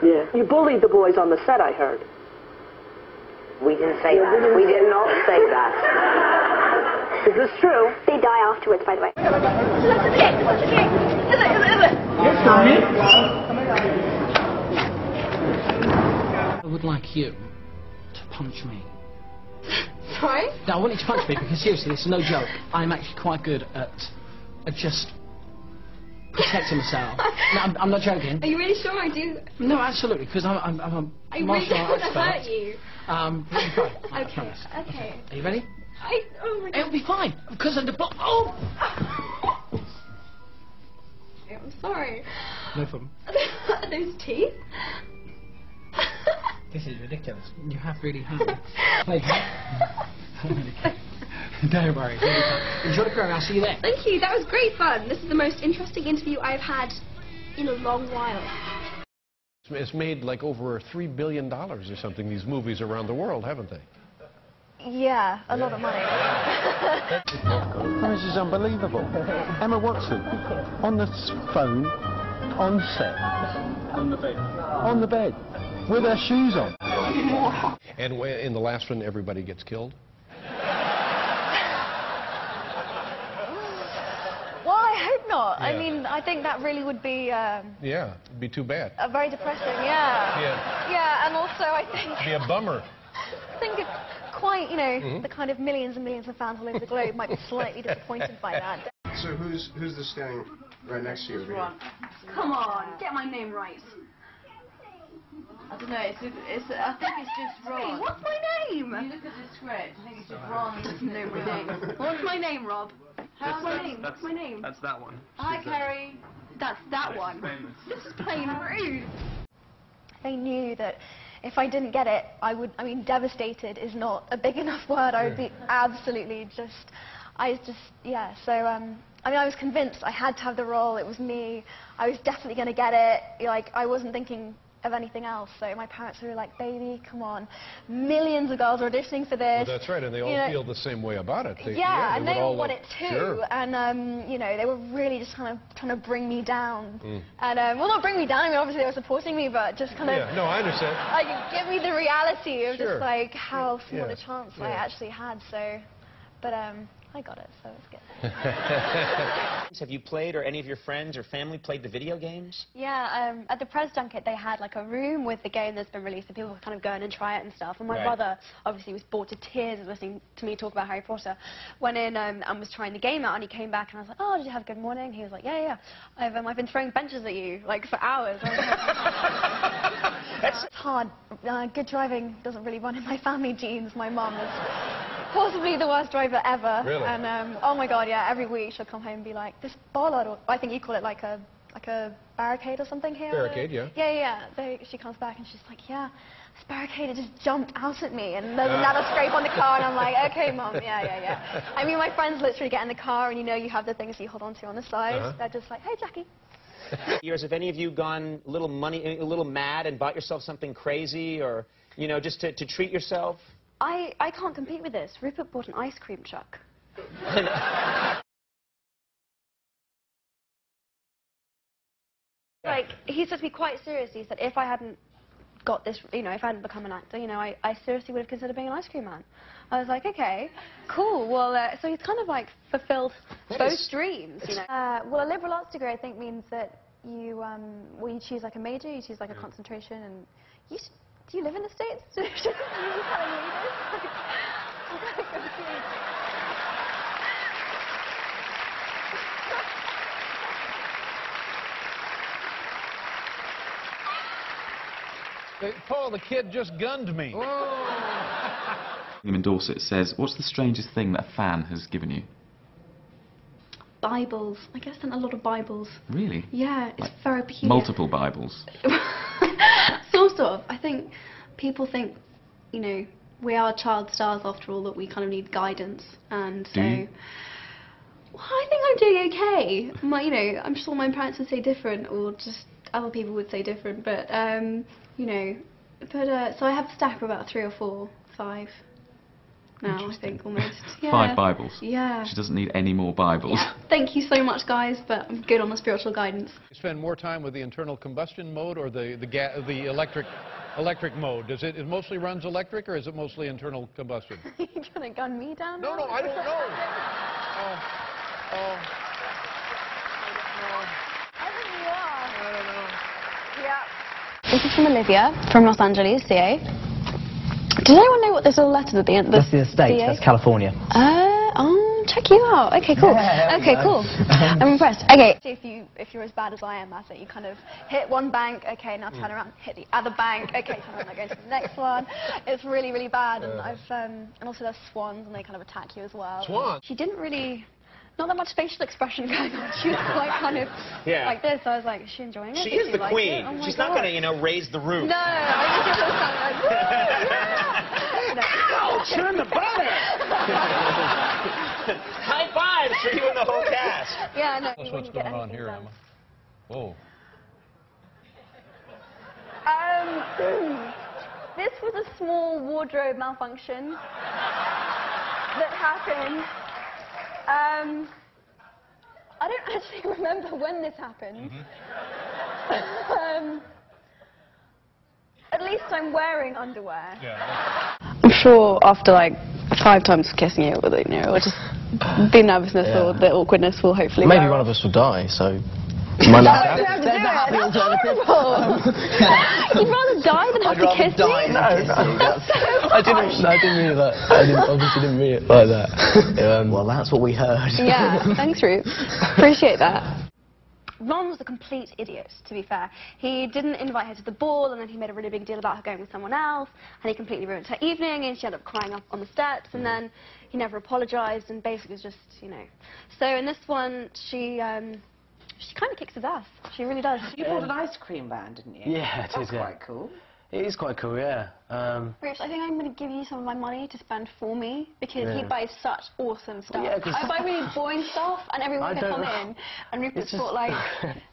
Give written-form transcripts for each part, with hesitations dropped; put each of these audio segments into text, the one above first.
Yeah. You bullied the boys on the set, I heard. We didn't say that. We did not say that. Is this true? They die afterwards, by the way. I would like you to punch me. Sorry? No, I want you to punch me because seriously, this is no joke. I'm actually quite good at just protecting myself. No, I'm not joking. Are you really sure I do? No, absolutely, because I'm a martial arts expert. I really don't want to hurt you. It'll be fine. I Okay, promise. okay. Are you ready? Oh my God. It'll be fine because of the oh. I'm sorry. No problem. Are those teeth? This is ridiculous. You have really played. Don't worry. Enjoy the program. I'll see you there. Thank you. That was great fun. This is the most interesting interview I've had in a long while. It's made like over $3 billion or something, these movies around the world, haven't they? Yeah, a lot of money. This is unbelievable. Emma Watson, on the phone, on set. On the bed. On the bed, with her shoes on. And in the last one, everybody gets killed? Well, I hope not. Yeah. I mean, I think that really would be... Yeah, it'd be too bad. very depressing, yeah. Yeah. Yeah, and also I think... It'd be a bummer. I think it's quite, you know, the kind of millions and millions of fans all over the globe might be slightly disappointed by that. So who's this standing right next to you? Come on, get my name right. I don't know, I think it's just Ron. Hey, what's my name? You look at the script, I think it's just Ron. Doesn't know my name. What's my name, Rob? What's my name? What's my name? That's that one. Hi, Kerry. That's that one. This is plain rude. They knew that if I didn't get it, I mean, devastated is not a big enough word. I would be absolutely yeah. So, I mean, I was convinced I had to have the role. It was me. I was definitely going to get it. Like, I wasn't thinking of anything else. So my parents were like, baby, come on. Millions of girls are auditioning for this. Well, that's right, and they all feel the same way about it. Yeah, and they all want it too. Sure. And, you know, they were really just kind of trying to bring me down. And, well, not bring me down, I mean, obviously they were supporting me, but just kind of... Yeah, no, I understand. Like, give me the reality of just, like, how small a chance I actually had, so... But, I got it, so it's good. Have you played, or any of your friends or family played the video games? Yeah, at the press junket they had like a room with the game that's been released, and people could kind of go in and try it and stuff. And my brother obviously was bored to tears listening to me talk about Harry Potter. Went in and was trying the game out, and he came back and I was like, oh, did you have a good morning? He was like, yeah. I've been throwing benches at you like for hours. It's hard. Good driving doesn't really run in my family genes. My mum is possibly the worst driver ever. Really? And oh my God, yeah. Every week she'll come home and be like, this bollard, or I think you call it like a barricade or something here. Barricade, yeah. Yeah. She comes back and she's like, yeah, this barricade just jumped out at me, and there's another scrape on the car, and I'm like, okay, Mum, yeah. I mean, my friends literally get in the car, and you know, you have the things you hold onto on the side. They're just like, hey, Jackie. Years, have any of you gone a little mad and bought yourself something crazy, or, you know, just to treat yourself? I can't compete with this. Rupert bought an ice cream truck. Like, he said to me quite seriously, he said, if I hadn't got this, you know, if I hadn't become an actor, you know, I seriously would have considered being an ice cream man. I was like, okay, cool. Well, so he's kind of like fulfilled both dreams, you know. Well, a liberal arts degree, I think, means that you, well, you choose like a major, you choose like a concentration, and do you live in the States? Are you telling me this? I'm so confused. Paul, the kid just gunned me. In Dorset says, what's the strangest thing that a fan has given you? Bibles. I guess sent a lot of Bibles. Really? Yeah, it's like very peculiar. Multiple Bibles? Sort of. I think people think, you know, we are child stars after all, that we kind of need guidance, and so... Do you? Well, I think I'm doing okay. You know, I'm sure my parents would say different, or just other people would say different, but, you know, so I have a stack of about 3 or 4, 5. now, I think, almost. Yeah. 5 Bibles. Yeah. She doesn't need any more Bibles. Yeah. Thank you so much, guys, but I'm good on the spiritual guidance. You spend more time with the internal combustion mode or the electric mode? Does it mostly runs electric or is it mostly internal combustion? You're gonna gun me down? No, I don't know. I think you are. I don't know. Yeah. This is from Olivia from Los Angeles, CA. Does anyone know what this little letter at the end? That's the States, CA? that's California. Check you out. Okay, cool. Yeah, okay, cool. I'm impressed. Okay. If you're as bad as I am at it, you kind of hit one bank, okay, now turn around, hit the other bank, okay, turn around, now go to the next one. It's really, really bad, and and also there's swans, and they kind of attack you as well. Swans? She didn't really. Not that much facial expression going on. She was quite kind of like this. I was like, is she enjoying it? She is the like queen. Oh She's God. not going to, you know, raise the roof. No, I think it was kind of like, woo, yeah. Oh, churn the butter! High fives for you and the whole cast. Yeah, no. That's what's going on here, Emma. Whoa. This was a small wardrobe malfunction that happened. I don't actually remember when this happened. At least I'm wearing underwear. Yeah. I'm sure after like 5 times of kissing you, you know, it'll just the nervousness or the awkwardness will hopefully Maybe wear one off. of us will die, so... Might not You don't have to do it. That's horrible. You'd rather die than have to kiss me? No. I didn't mean it like that. Obviously didn't mean it like that. Well, that's what we heard. Yeah, thanks, Ruth. Appreciate that. Ron was a complete idiot, to be fair. He didn't invite her to the ball, and then he made a really big deal about her going with someone else, and he completely ruined her evening, and she ended up crying up on the steps, and then he never apologized, and basically was just, you know. So in this one, she kind of kicks his ass. She really does. You bought an ice cream van, didn't you? Yeah, it is, That's quite cool. It is quite cool, yeah. Rich, I think I'm going to give you some of my money to spend for me, because he buys such awesome stuff. Yeah, I buy really boring stuff, and every week I come in, and Rupert's bought like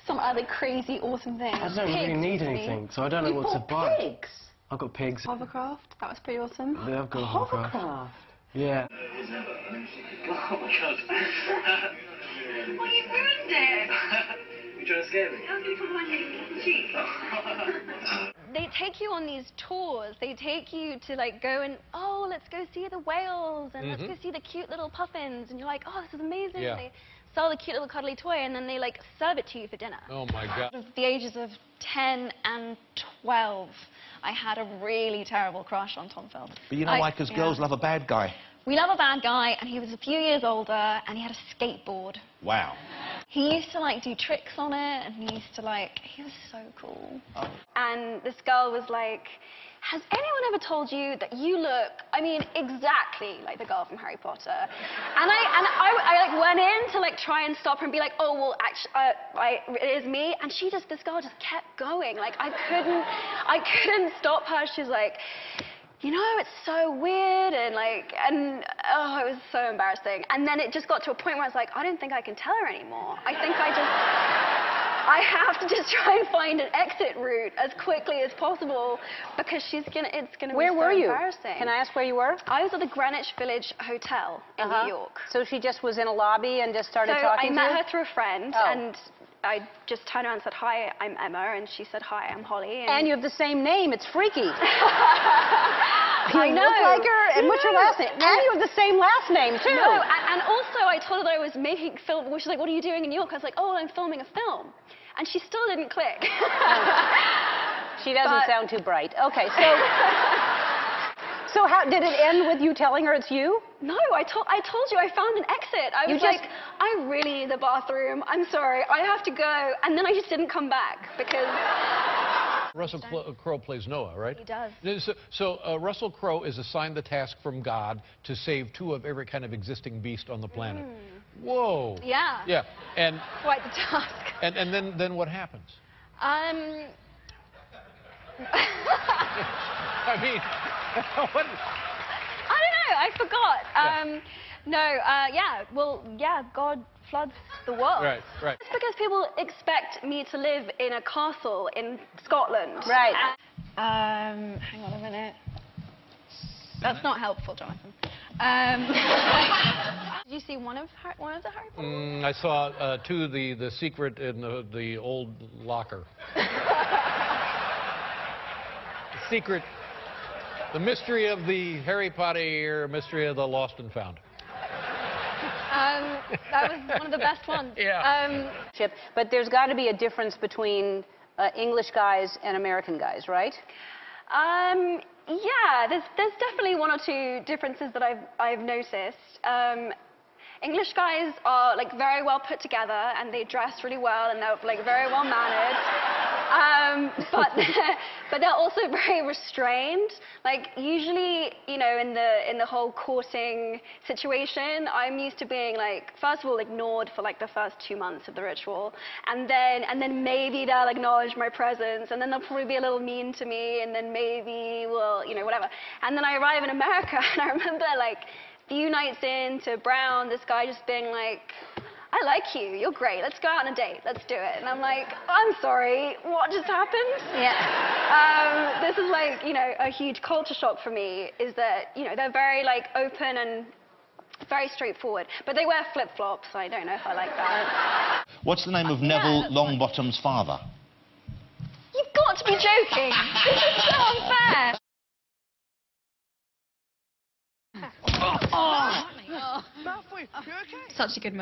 some other crazy awesome things. I don't really need anything, so I don't know what to buy. Pigs? I've got pigs. Hovercraft, that was pretty awesome. Yeah, I've got a hovercraft. Yeah. Oh my god. Well, you ruined it. You trying to scare me? I was going to put my cheek. They take you on these tours. They take you to like go and, oh, let's go see the whales and let's go see the cute little puffins. And you're like, oh, this is amazing. Yeah. They sell the cute little cuddly toy and then they like serve it to you for dinner. Oh my God. At the ages of 10 and 12, I had a really terrible crush on Tom Felton. But you know why? Because girls love a bad guy. We love a bad guy, and he was a few years older, and he had a skateboard. Wow. He used to like do tricks on it, and he used to like, he was so cool. Oh. And this girl was like, has anyone ever told you that you look, I mean, exactly like the girl from Harry Potter? And I like went in to like try and stop her and be like, oh, well, actually, it is me. And this girl just kept going. Like, I couldn't stop her. She's like, you know, it's so weird, and oh, it was so embarrassing. And then it just got to a point where I was like, I don't think I can tell her anymore. I think I have to just try and find an exit route as quickly as possible, because it's gonna be so embarrassing. Where were you? Can I ask where you were? I was at the Greenwich Village Hotel in New York. So she just was in a lobby and just started talking to you? So I met her through a friend, and I just turned around and said, hi, I'm Emma, and she said, hi, I'm Holly. And you have the same name. It's freaky. I know. You look like her, and what's your last name? And you have the same last name, too. No, and also I told her that I was making film. She's like, what are you doing in New York? I was like, oh, I'm filming a film. And she still didn't click. She doesn't sound too bright. Okay, so how did it end with you telling her it's you? No, I told you I found an exit. I was like, I really need the bathroom. I'm sorry, I have to go. And then I just didn't come back because... Russell Crowe plays Noah, right? He does. So Russell Crowe is assigned the task from God to save 2 of every kind of existing beast on the planet. Whoa. Yeah. Yeah. And quite the task. And then what happens? I mean, what? I don't know. I forgot. God floods the world. Right. It's because people expect me to live in a castle in Scotland. Right. Hang on a minute. That's not helpful, Jonathan. Did you see one of the Harry Potter? I saw the secret in the old locker. The secret, the mystery of the Harry Potter, mystery of the lost and found. That was one of the best ones. Yeah. But there's got to be a difference between English guys and American guys, right? Yeah, there's definitely one or two differences that I've noticed. English guys are like very well put together and they dress really well and they're like very well mannered. But they're also very restrained. Like usually, you know, in the whole courting situation, I'm used to being like, first of all, ignored for like the first 2 months of the ritual, and then maybe they'll acknowledge my presence, and then they'll probably be a little mean to me, and then maybe we'll, you know, whatever. And then I arrive in America, and I remember like a few nights into Brown, this guy just being like, I like you, you're great, let's go out on a date, let's do it. And I'm like, I'm sorry, what just happened? Yeah. This is like, you know, a huge culture shock for me, is that, you know, they're very like open and very straightforward. But they wear flip-flops, so I don't know if I like that. What's the name of Neville Longbottom's father? You've got to be joking! This is so unfair! Such a good moment.